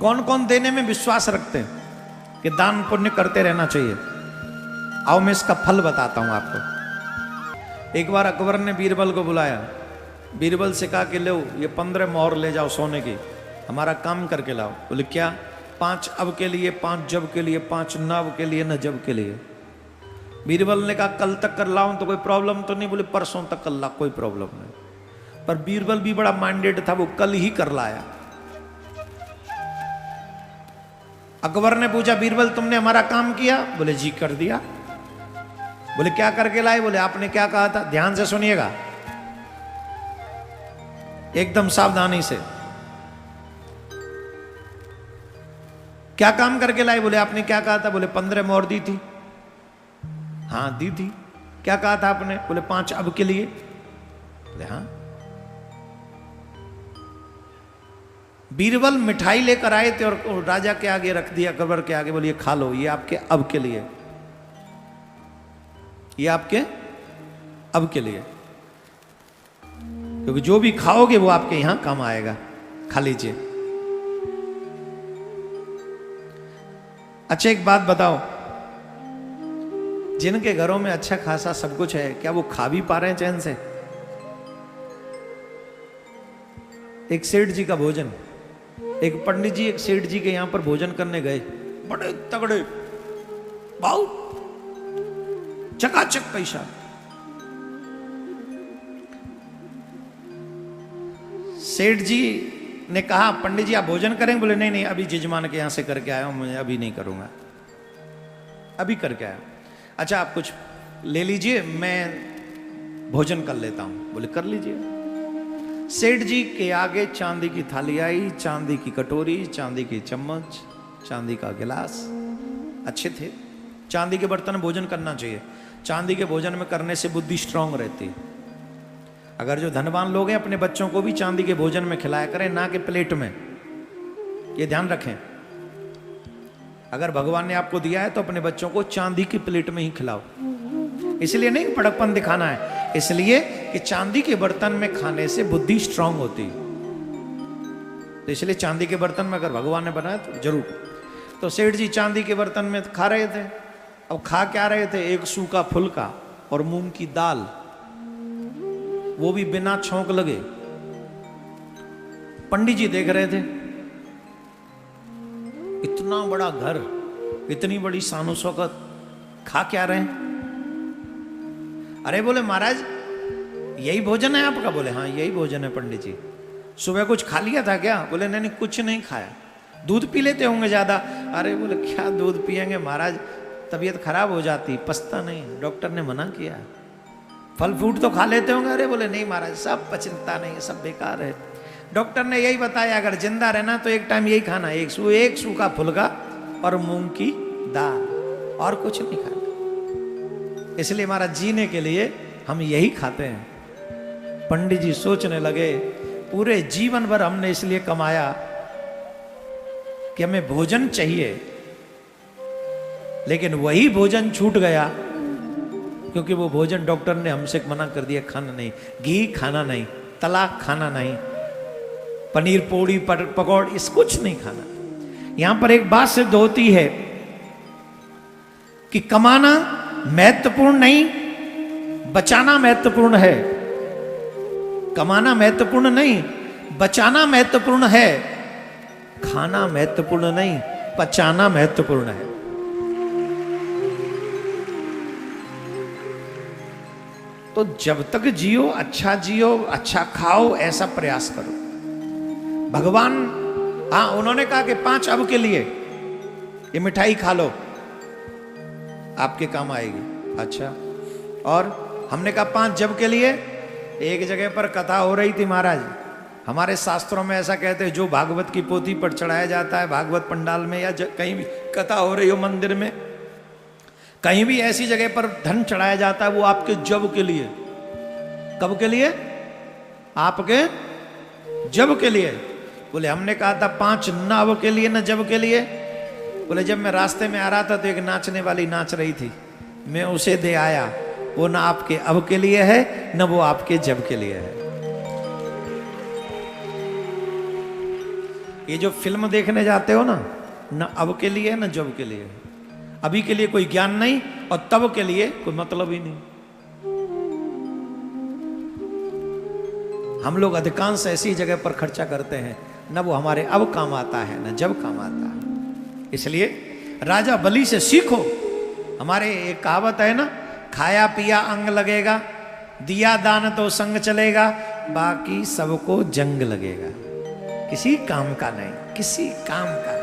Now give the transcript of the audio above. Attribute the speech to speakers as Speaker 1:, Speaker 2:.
Speaker 1: कौन कौन देने में विश्वास रखते हैं कि दान पुण्य करते रहना चाहिए। आओ मैं इसका फल बताता हूं आपको। एक बार अकबर ने बीरबल को बुलाया, बीरबल से कहा कि लो ये 15 मोहर ले जाओ सोने की, हमारा काम करके लाओ। बोले क्या? 5 अब के लिए, 5 जब के लिए, 5 नव के लिए, न जब के लिए। बीरबल ने कहा कल तक कर लाऊं तो कोई प्रॉब्लम तो नहीं? बोले परसों तक कर ला, कोई प्रॉब्लम नहीं। पर बीरबल भी बड़ा माइंडेड था, वो कल ही कर लाया। अकबर ने पूछा बीरबल तुमने हमारा काम किया? बोले जी कर दिया। बोले क्या करके लाए? बोले आपने क्या कहा था, ध्यान से सुनिएगा एकदम सावधानी से। क्या काम करके लाए? बोले आपने क्या कहा था? बोले 15 मोहर दी थी। हाँ दी थी। क्या कहा था आपने? बोले 5 अब के लिए। बोले हाँ। बीरबल मिठाई लेकर आए थे और राजा के आगे रख दिया, अकबर के आगे। बोले ये खा लो, ये आपके अब के लिए, ये आपके अब के लिए, क्योंकि जो भी खाओगे वो आपके यहां काम आएगा, खा लीजिए। अच्छा एक बात बताओ, जिनके घरों में अच्छा खासा सब कुछ है, क्या वो खा भी पा रहे हैं चैन से? एक सेठ जी का भोजन, एक पंडित जी एक सेठ जी के यहां पर भोजन करने गए, बड़े तगड़े, बहुत चकाचक पैसा। सेठ जी ने कहा पंडित जी आप भोजन करेंगे? बोले नहीं नहीं अभी जजमान के यहां से करके आया हूं, मैं अभी नहीं करूंगा, अभी करके आया। अच्छा आप कुछ ले लीजिए, मैं भोजन कर लेता हूं। बोले कर लीजिए। सेठ जी के आगे चांदी की थाली आई, चांदी की कटोरी, चांदी की चम्मच, चांदी का गिलास, अच्छे थे। चांदी के बर्तन में भोजन करना चाहिए, चांदी के भोजन में करने से बुद्धि स्ट्रांग रहती है। अगर जो धनवान लोग हैं अपने बच्चों को भी चांदी के भोजन में खिलाया करें, ना कि प्लेट में, ये ध्यान रखें। अगर भगवान ने आपको दिया है तो अपने बच्चों को चांदी की प्लेट में ही खिलाओ। इसलिए नहीं बड़प्पन दिखाना है, इसलिए कि चांदी के बर्तन में खाने से बुद्धि स्ट्रांग होती है। तो इसलिए चांदी के बर्तन में अगर भगवान ने बनाया तो जरूर। तो सेठ जी चांदी के बर्तन में खा रहे थे। अब खा क्या रहे थे? एक सूखा फुल्का और मूंग की दाल, वो भी बिना छौंक लगे। पंडित जी देख रहे थे, इतना बड़ा घर, इतनी बड़ी शानो शौकत, खा क्या रहे हैं? अरे बोले महाराज यही भोजन है आपका? बोले हाँ यही भोजन है पंडित जी। सुबह कुछ खा लिया था क्या? बोले नहीं नहीं कुछ नहीं खाया। दूध पी लेते होंगे ज्यादा? अरे बोले क्या दूध पिएंगे महाराज, तबीयत खराब हो जाती, पचता नहीं, डॉक्टर ने मना किया। फल फ्रूट तो खा लेते होंगे? अरे बोले नहीं महाराज सब पचता नहीं, सब बेकार है, डॉक्टर ने यही बताया अगर जिंदा रहना तो एक टाइम यही खाना, एक सूखा फुल्का और मूंग की दाल, और कुछ नहीं खाना। इसलिए हमारा जीने के लिए हम यही खाते हैं। पंडित जी सोचने लगे पूरे जीवन भर हमने इसलिए कमाया कि हमें भोजन चाहिए, लेकिन वही भोजन छूट गया क्योंकि वो भोजन डॉक्टर ने हमसे मना कर दिया, खाना नहीं, घी खाना नहीं, तला खाना नहीं, पनीर पोड़ी पकौड़ इस कुछ नहीं खाना। यहां पर एक बात सिद्ध होती है कि कमाना महत्वपूर्ण नहीं, बचाना महत्वपूर्ण है। कमाना महत्वपूर्ण नहीं, बचाना महत्वपूर्ण है। खाना महत्वपूर्ण नहीं, पचाना महत्वपूर्ण है। तो जब तक जियो, अच्छा खाओ, ऐसा प्रयास करो। भगवान हाँ उन्होंने कहा कि 5 अब के लिए ये मिठाई खा लो, आपके काम आएगी। अच्छा, और हमने कहा 5 जब के लिए। एक जगह पर कथा हो रही थी महाराज, हमारे शास्त्रों में ऐसा कहते हैं जो भागवत की पोथी पर चढ़ाया जाता है, भागवत पंडाल में या कहीं भी कथा हो रही हो मंदिर में, कहीं भी ऐसी जगह पर धन चढ़ाया जाता है, वो आपके जब के लिए। कब के लिए? आपके जब के लिए। बोले हमने कहा था 5 न अब के लिए न जब के लिए। बोले जब मैं रास्ते में आ रहा था तो एक नाचने वाली नाच रही थी, मैं उसे दे आया, वो ना आपके अब के लिए है न वो आपके जब के लिए है। ये जो फिल्म देखने जाते हो ना, न अब के लिए न जब के लिए, अभी के लिए कोई ज्ञान नहीं और तब के लिए कोई मतलब ही नहीं। हम लोग अधिकांश ऐसी जगह पर खर्चा करते हैं, न वो हमारे अब काम आता है न जब काम आता है। इसलिए राजा बलि से सीखो। हमारे एक कहावत है ना, खाया पिया अंग लगेगा, दिया दान तो संग चलेगा, बाकी सबको जंग लगेगा। किसी काम का नहीं, किसी काम का।